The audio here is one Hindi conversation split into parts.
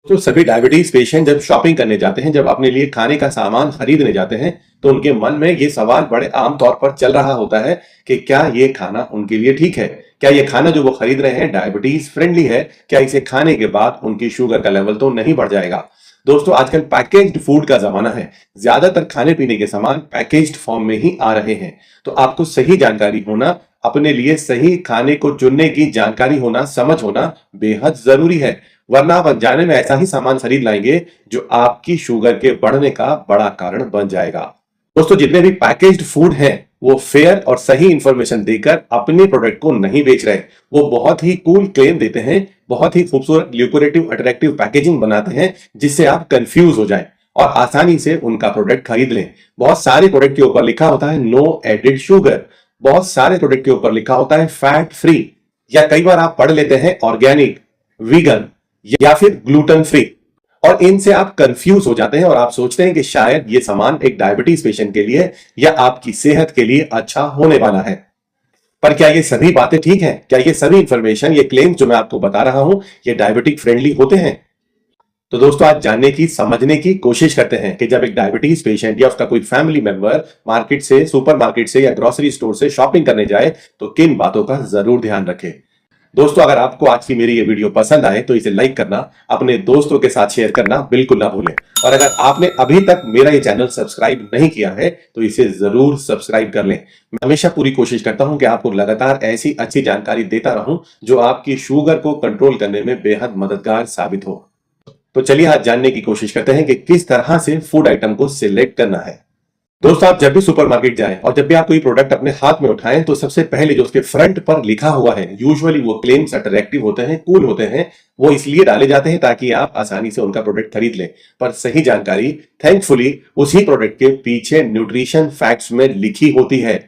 तो सभी डायबिटीज पेशेंट जब शॉपिंग करने जाते हैं, जब अपने लिए खाने का सामान खरीदने जाते हैं, तो उनके मन में ये सवाल बड़े आम तौर पर चल रहा होता है कि क्या ये खाना उनके लिए ठीक है? क्या ये खाना जो वो खरीद रहे हैं डायबिटीज फ्रेंडली है? क्या इसे खाने के बाद उनकी शुगर का लेवल तो नहीं बढ़ जाएगा? दोस्तों, आजकल पैकेज्ड फूड का जमाना है। ज्यादातर खाने पीने के सामान पैकेज्ड फॉर्म में ही आ रहे हैं। तो आपको सही जानकारी होना, अपने लिए सही खाने को चुनने की जानकारी होना, समझ होना बेहद जरूरी है। वरना आप अनजाने में ऐसा ही सामान खरीद लाएंगे जो आपकी शुगर के बढ़ने का बड़ा कारण बन जाएगा। दोस्तों, जितने भी पैकेज्ड फूड हैं वो फेयर और सही इंफॉर्मेशन देकर अपने प्रोडक्ट को नहीं बेच रहे। वो बहुत ही कूल क्लेम देते हैं, बहुत ही खूबसूरत ल्यूकोरेटिव अट्रैक्टिव पैकेजिंग बनाते हैं जिससे आप कंफ्यूज हो जाएं और आसानी से उनका प्रोडक्ट खरीद लें। बहुत सारे प्रोडक्ट के ऊपर लिखा होता है नो एडेड शुगर, बहुत सारे प्रोडक्ट के ऊपर लिखा होता है फैट फ्री, या कई बार आप पढ़ लेते हैं ऑर्गेनिक, वीगन या फिर ग्लूटेन फ्री। और इनसे आप कंफ्यूज हो जाते हैं और आप सोचते हैं कि शायद ये सामान एक डायबिटीज पेशेंट के लिए या आपकी सेहत के लिए अच्छा होने वाला है। पर क्या ये सभी बातें ठीक हैं? क्या ये सभी इंफॉर्मेशन, ये क्लेम्स जो मैं आपको बता रहा हूं, ये डायबिटिक फ्रेंडली होते हैं? तो दोस्तों, आज जानने की, समझने की कोशिश करते हैं कि जब एक डायबिटीज पेशेंट या उसका कोई फैमिली मेंबर मार्केट से, सुपरमार्केट से या ग्रोसरी स्टोर से शॉपिंग करने जाए तो किन बातों का जरूर ध्यान रखें। दोस्तों, अगर आपको आज की मेरी ये वीडियो पसंद आए तो इसे लाइक करना, अपने दोस्तों के साथ शेयर करना बिल्कुल ना भूलें। और अगर आपने अभी तक मेरा ये चैनल सब्सक्राइब नहीं किया है तो इसे जरूर सब्सक्राइब कर लें। मैं हमेशा पूरी कोशिश करता हूं कि आपको लगातार ऐसी अच्छी जानकारी देता रहूं जो आपकी शुगर को कंट्रोल करने में बेहद मददगार साबित हो। तो चलिए आज जानने की कोशिश करते हैं कि किस तरह से फूड आइटम को सिलेक्ट करना है। दोस्तों, आप जब भी सुपरमार्केट जाएं और जब भी आप कोई प्रोडक्ट अपने हाथ में उठाएं तो सबसे पहले जो उसके फ्रंट पर लिखा हुआ है, यूजुअली वो क्लेम्स अट्रैक्टिव होते हैं, कूल होते हैं, वो इसलिए डाले जाते हैं ताकि आप आसानी से उनका प्रोडक्ट खरीद लें। पर सही जानकारी थैंकफुली उसी प्रोडक्ट के पीछे न्यूट्रिशन फैक्ट्स में लिखी होती है,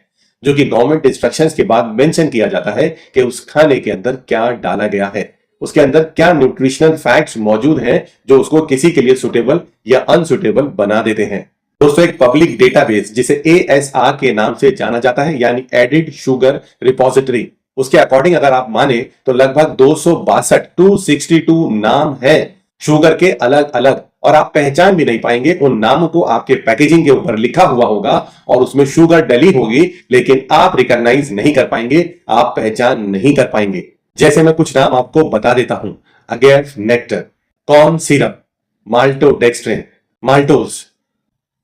जो कि गवर्नमेंट इंस्ट्रक्शंस के बाद मेंशन किया जाता है कि उस खाने के अंदर क्या डाला गया है, उसके अंदर क्या न्यूट्रिशनल फैक्ट्स मौजूद हैं जो उसको किसी के लिए सुटेबल या अनसुटेबल बना देते हैं। दोस्तों, एक पब्लिक डेटाबेस जिसे ASR के नाम से जाना जाता है, यानी एडिड शुगर रिपोजिटरी, उसके अकॉर्डिंग अगर आप माने तो लगभग 262 नाम है शुगर के अलग अलग, और आप पहचान भी नहीं पाएंगे उन नामों को। आपके पैकेजिंग के ऊपर लिखा हुआ होगा और उसमें शुगर डली होगी, लेकिन आप रिकॉग्नाइज नहीं कर पाएंगे, आप पहचान नहीं कर पाएंगे। जैसे मैं कुछ नाम आपको बता देता हूं: agave nectar, corn syrup, maltodextrin, maltose,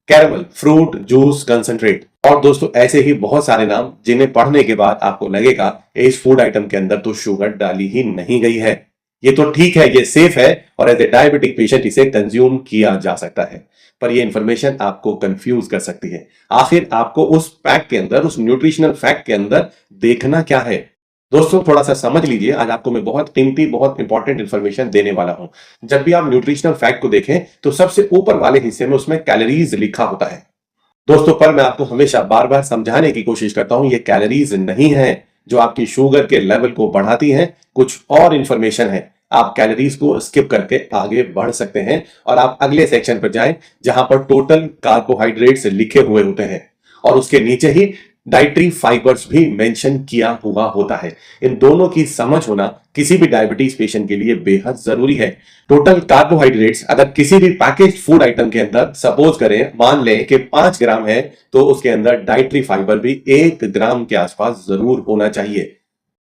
caramel fruit juice concentrate. और दोस्तों, ऐसे ही बहुत सारे नाम जिन्हें पढ़ने के बाद आपको लगेगा इस फूड आइटम के अंदर तो शुगर डाली ही नहीं गई है, ये तो ठीक है, ये सेफ है और एज ए डायबिटिक पेशेंट इसे कंज्यूम किया जा सकता है। पर ये इंफॉर्मेशन आपको कंफ्यूज कर सकती है। आखिर आपको उस पैक के अंदर, उस न्यूट्रिशनल फैक्ट के अंदर देखना क्या है? दोस्तों, थोड़ा सा समझ लीजिए, आज आपको मैं बहुत कीमती, बहुत इंपॉर्टेंट इंफॉर्मेशन देने वाला हूं। जब भी आप न्यूट्रिशनल फैक्ट को देखें तो सबसे ऊपर वाले हिस्से में उसमें कैलोरीज लिखा होता है। दोस्तों, पर मैं आपको हमेशा बार बार समझाने की कोशिश करता हूं, ये कैलोरीज नहीं है जो आपकी शुगर के लेवल को बढ़ाती है, कुछ और इंफॉर्मेशन है। आप कैलोरीज को स्किप करके आगे बढ़ सकते हैं और आप अगले सेक्शन पर जाएं जहां पर टोटल कार्बोहाइड्रेट्स लिखे हुए होते हैं और उसके नीचे ही डाइटरी फाइबर्स भी मेंशन किया हुआ होता है। इन दोनों की समझ होना किसी भी डायबिटीज पेशेंट के लिए बेहद जरूरी है। टोटल कार्बोहाइड्रेट्स अगर किसी भी पैकेज्ड फूड आइटम के अंदर सपोज करें, मान लें कि 5 ग्राम है, तो उसके अंदर डाइटरी फाइबर भी 1 ग्राम के आसपास जरूर होना चाहिए।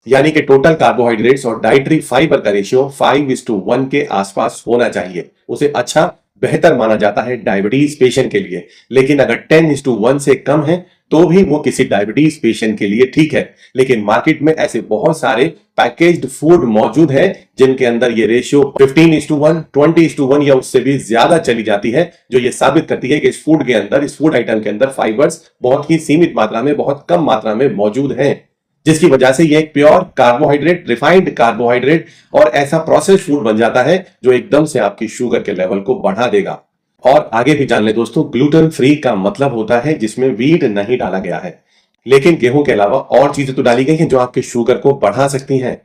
यानी कि टोटल कार्बोहाइड्रेट्स और डाइटरी फाइबर का रेशियो 5:1 के आसपास होना चाहिए। उसे अच्छा, बेहतर माना जाता है डायबिटीज पेशेंट के लिए। लेकिन अगर 10:1 से कम है तो भी वो किसी डायबिटीज पेशेंट के लिए ठीक है। लेकिन मार्केट में ऐसे बहुत सारे पैकेज्ड फूड मौजूद है जिनके अंदर ये रेशियो 15:1, 20:1 या उससे भी ज्यादा चली जाती है, जो ये साबित करती है कि इस फूड के अंदर, इस फूड आइटम के अंदर फाइबर्स बहुत ही सीमित मात्रा में, बहुत कम मात्रा में मौजूद हैं, जिसकी वजह से ये एक प्योर कार्बोहाइड्रेट, रिफाइंड कार्बोहाइड्रेट और ऐसा प्रोसेस फूड बन जाता है जो एकदम से आपकी शुगर के लेवल को बढ़ा देगा। और आगे भी जान ले दोस्तों, ग्लूटेन फ्री का मतलब होता है जिसमें वीट नहीं डाला गया है, लेकिन गेहूं के अलावा और चीजें तो डाली गई हैं जो आपके शुगर को बढ़ा सकती हैं।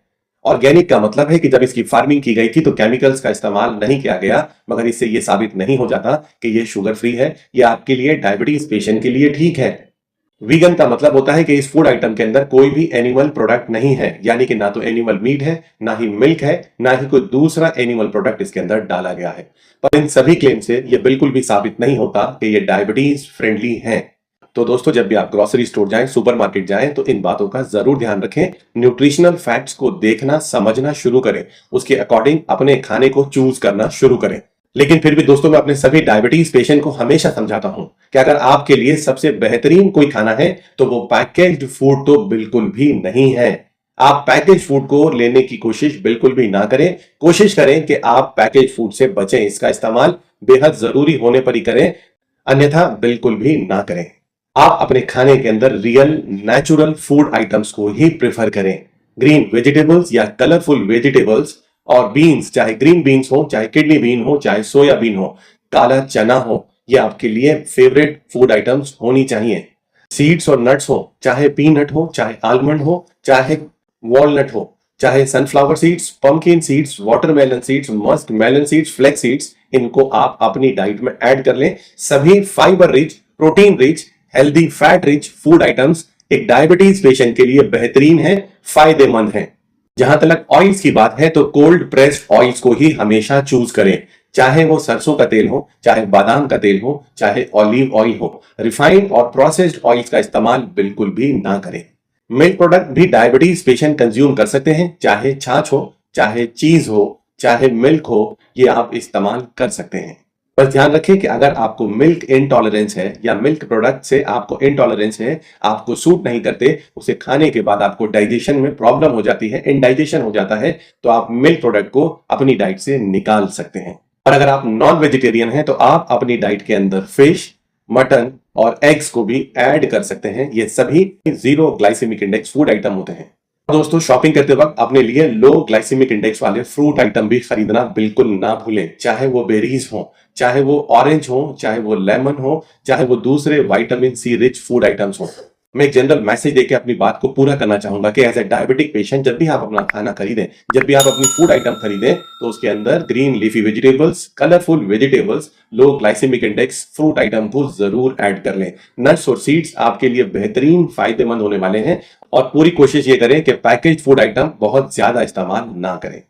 ऑर्गेनिक का मतलब है कि जब इसकी फार्मिंग की गई थी तो केमिकल्स का इस्तेमाल नहीं किया गया, मगर इससे यह साबित नहीं हो जाता कि यह शुगर फ्री है, यह आपके लिए, डायबिटीज पेशेंट के लिए ठीक है। वीगन का मतलब होता है कि इस फूड आइटम के अंदर कोई भी एनिमल प्रोडक्ट नहीं है, यानी कि ना तो एनिमल मीट है, ना ही मिल्क है, ना ही कोई दूसरा एनिमल प्रोडक्ट इसके अंदर डाला गया है। पर इन सभी क्लेम से यह बिल्कुल भी साबित नहीं होता कि ये डायबिटीज फ्रेंडली हैं। तो दोस्तों, जब भी आप ग्रोसरी स्टोर जाएं, सुपरमार्केट जाएं, तो इन बातों का जरूर ध्यान रखें। न्यूट्रिशनल फैक्ट्स को देखना समझना शुरू करें, उसके अकॉर्डिंग अपने खाने को चूज करना शुरू करें। लेकिन फिर भी दोस्तों, मैं अपने सभी डायबिटीज पेशेंट को हमेशा समझाता हूं कि अगर आपके लिए सबसे बेहतरीन कोई खाना है तो वो पैकेज्ड फूड तो बिल्कुल भी नहीं है। आप पैकेज फूड को लेने की कोशिश बिल्कुल भी ना करें। कोशिश करें कि आप पैकेज फूड से बचें, इसका इस्तेमाल बेहद जरूरी होने पर ही करें, अन्यथा बिल्कुल भी ना करें। आप अपने खाने के अंदर रियल नेचुरल फूड आइटम्स को ही प्रेफर करें। ग्रीन वेजिटेबल्स या कलरफुल वेजिटेबल्स और बीन्स, चाहे ग्रीन बीन्स हो, चाहे किडनी बीन हो, चाहे सोयाबीन हो, काला चना हो, ये आपके लिए फेवरेट फूड आइटम्स होनी चाहिए। सीड्स और नट्स हो, चाहे पीनट हो, चाहे आलमंड हो, चाहे वॉलनट हो, चाहे sunflower seeds, pumpkin seeds, watermelon seeds, musk melon seeds, flax seeds, इनको आप अपनी डाइट में ऐड कर लें। सभी fibre rich, protein rich, healthy fat rich food items एक डायबिटीज पेशेंट के लिए बेहतरीन है, फायदेमंद है। जहां तक ऑयल्स की बात है तो कोल्ड प्रेस्ड ऑयल्स को ही हमेशा चूज करें, चाहे वो सरसों का तेल हो, चाहे बादाम का तेल हो, चाहे ऑलिव ऑयल हो। रिफाइंड और प्रोसेस्ड ऑयल्स का इस्तेमाल बिल्कुल भी ना करें। मिल्क प्रोडक्ट भी डायबिटीज पेशेंट कंज्यूम कर सकते हैं, चाहे छाछ हो, चाहे चीज हो, चाहे मिल्क हो, ये आप इस्तेमाल कर सकते हैं। बस ध्यान रखें कि अगर आपको मिल्क इंटॉलरेंस है या मिल्क प्रोडक्ट से आपको इंटॉलरेंस है, आपको सूट नहीं करते, उसे खाने के बाद आपको डाइजेशन में प्रॉब्लम हो जाती है, इंडाइजेशन हो जाता है, तो आप मिल्क प्रोडक्ट को अपनी डाइट से निकाल सकते हैं। और अगर आप नॉन वेजिटेरियन हैं तो आप अपनी डाइट के अंदर फिश, मटन और एग्स को भी ऐड कर सकते हैं। ये सभी zero glycemic index food item होते हैं। दोस्तों, शॉपिंग करते वक्त अपने लिए लो ग्लाइसेमिक इंडेक्स वाले फ्रूट आइटम भी खरीदना बिल्कुल ना भूलें, चाहे वो बेरीज हो, चाहे वो ऑरेंज हो, चाहे वो लेमन हो, चाहे वो दूसरे vitamin C rich food items हो। मैं एक जनरल मैसेज देके अपनी बात को पूरा करना चाहूंगा कि एज ए डायबिटिक पेशेंट जब भी आप अपना खाना खरीदें, जब भी आप अपनी फूड आइटम खरीदें, तो उसके अंदर green leafy vegetables, colourful vegetables, low glycaemic index fruit item को जरूर ऐड कर लें। नट्स और सीड्स आपके लिए बेहतरीन फायदेमंद होने वाले हैं। और पूरी कोशिश ये करें कि पैकेज फूड आइटम बहुत ज्यादा इस्तेमाल ना करें।